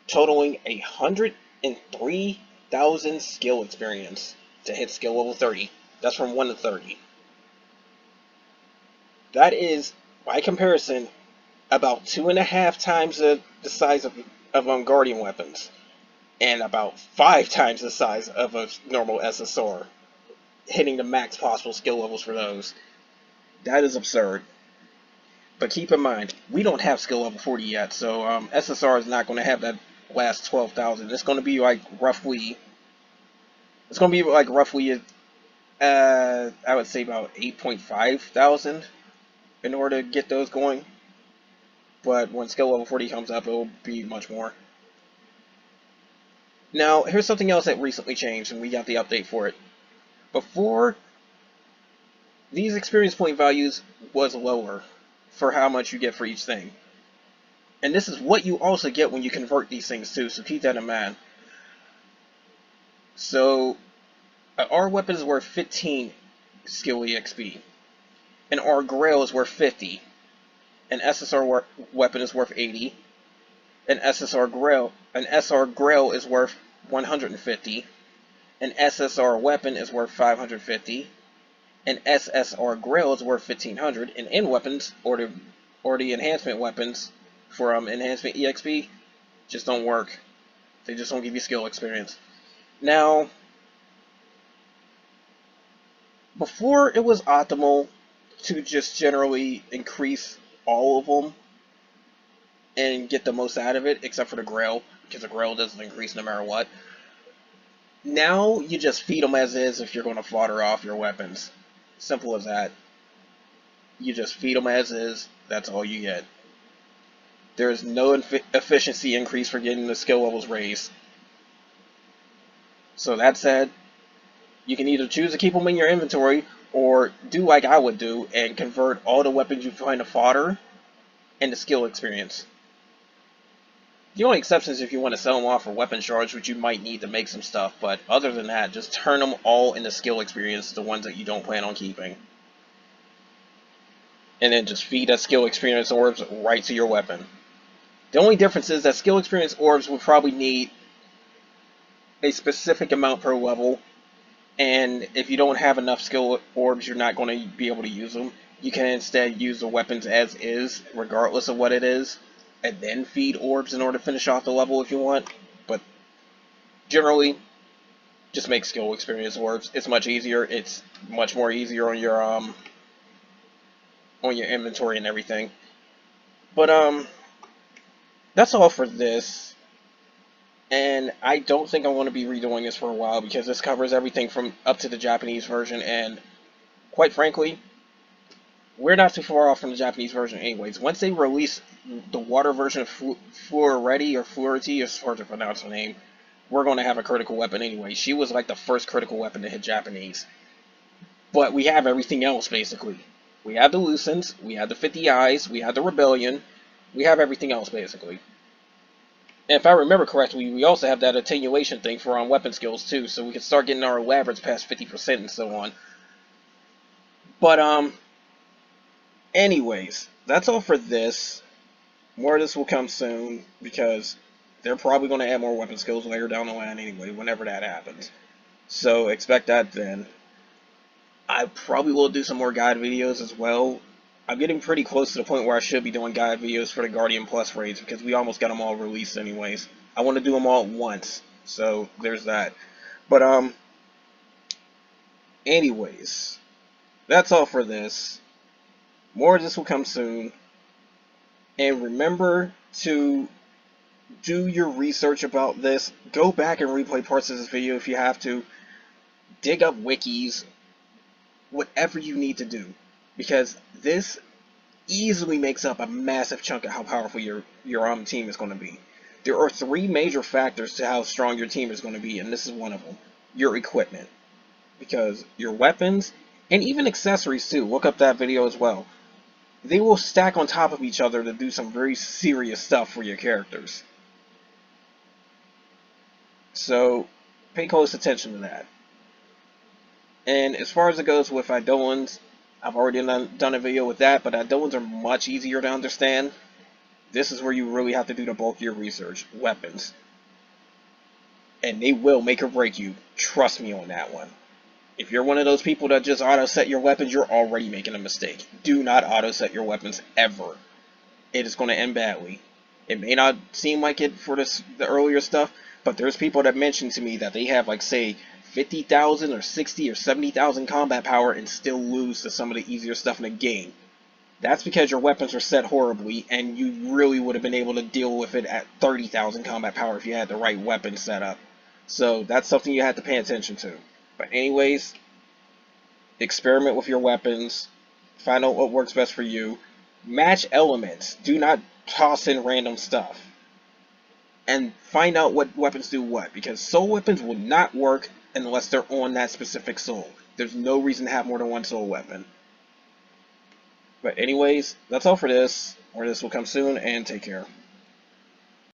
totaling 103,000 skill experience to hit skill level 30. That's from 1 to 30. That is, by comparison, about 2.5 times the size of Guardian weapons, and about 5 times the size of a normal SSR, hitting the max possible skill levels for those. That is absurd. But keep in mind, we don't have skill level 40 yet, so SSR is not going to have that last 12,000. It's going to be like roughly, I would say about 8.5 thousand in order to get those going. But when skill level 40 comes up, it will be much more. Now, here's something else that recently changed, and we got the update for it. Before, these experience point values was lower for how much you get for each thing. And this is what you also get when you convert these things too, so keep that in mind. So, our weapon is worth 15 skill EXP. An R Grail is worth 50. An SSR weapon is worth 80. An SR Grail is worth 150. An SSR weapon is worth 550. An SSR Grail is worth 1500. And end weapons, or the enhancement weapons for enhancement EXP, just don't work. They just don't give you skill experience. Now, before it was optimal to just generally increase all of them and get the most out of it, except for the Grail, because the Grail doesn't increase no matter what. Now you just feed them as is if you're going to fodder off your weapons. Simple as that. You just feed them as is. That's all you get. There is no efficiency increase for getting the skill levels raised. So that said, you can either choose to keep them in your inventory or do like I would do and convert all the weapons you find to fodder into skill experience. The only exception is if you want to sell them off for weapon shards, which you might need to make some stuff, but other than that, just turn them all into skill experience, the ones that you don't plan on keeping. And then just feed that skill experience orbs right to your weapon. The only difference is that skill experience orbs will probably need a specific amount per level, and if you don't have enough skill orbs, you're not going to be able to use them. You can instead use the weapons as is, regardless of what it is, and then feed orbs in order to finish off the level if you want. But generally, just make skill experience orbs. It's much easier. It's much more easier on your inventory and everything. But that's all for this. And I don't think I want to be redoing this for a while because this covers everything from up to the Japanese version, and quite frankly, we're not too far off from the Japanese version anyways. Once they release the water version of Fluoretti or Fluority, it's hard to pronounce her name, we're going to have a critical weapon anyway. She was like the first critical weapon to hit Japanese. But we have everything else, basically. We have the Lucents, we have the 50 Eyes, we have the Rebellion, we have everything else, basically. And if I remember correctly, we also have that attenuation thing for weapon skills, too, so we can start getting our elaborates past 50% and so on. But, anyways, that's all for this. More of this will come soon, because they're probably going to add more weapon skills later down the line anyway, whenever that happens. So expect that then. I probably will do some more guide videos as well. I'm getting pretty close to the point where I should be doing guide videos for the Guardian Plus raids, because we almost got them all released anyways. I want to do them all at once, so there's that. But, anyways, that's all for this. More of this will come soon. And remember to do your research about this. Go back and replay parts of this video if you have to. Dig up wikis. Whatever you need to do. Because this easily makes up a massive chunk of how powerful your team is going to be. There are 3 major factors to how strong your team is going to be, and this is one of them. Your equipment. Because your weapons, and even accessories too, look up that video as well. They will stack on top of each other to do some very serious stuff for your characters. So, pay close attention to that. And as far as it goes with Eidolons, I've already done a video with that, but Eidolons are much easier to understand. This is where you really have to do the bulk of your research. Weapons. And they will make or break you. Trust me on that one. If you're one of those people that just auto-set your weapons, you're already making a mistake. Do not auto-set your weapons ever. It is going to end badly. It may not seem like it for the earlier stuff, but there's people that mention to me that they have, like, say, 50,000 or 60 or 70,000 combat power and still lose to some of the easier stuff in the game. That's because your weapons are set horribly, and you really would have been able to deal with it at 30,000 combat power if you had the right weapon set up. So that's something you have to pay attention to. But anyways, experiment with your weapons, find out what works best for you, match elements, do not toss in random stuff, and find out what weapons do what, because soul weapons will not work unless they're on that specific soul. There's no reason to have more than one soul weapon. But anyways, that's all for this, or this will come soon, and take care.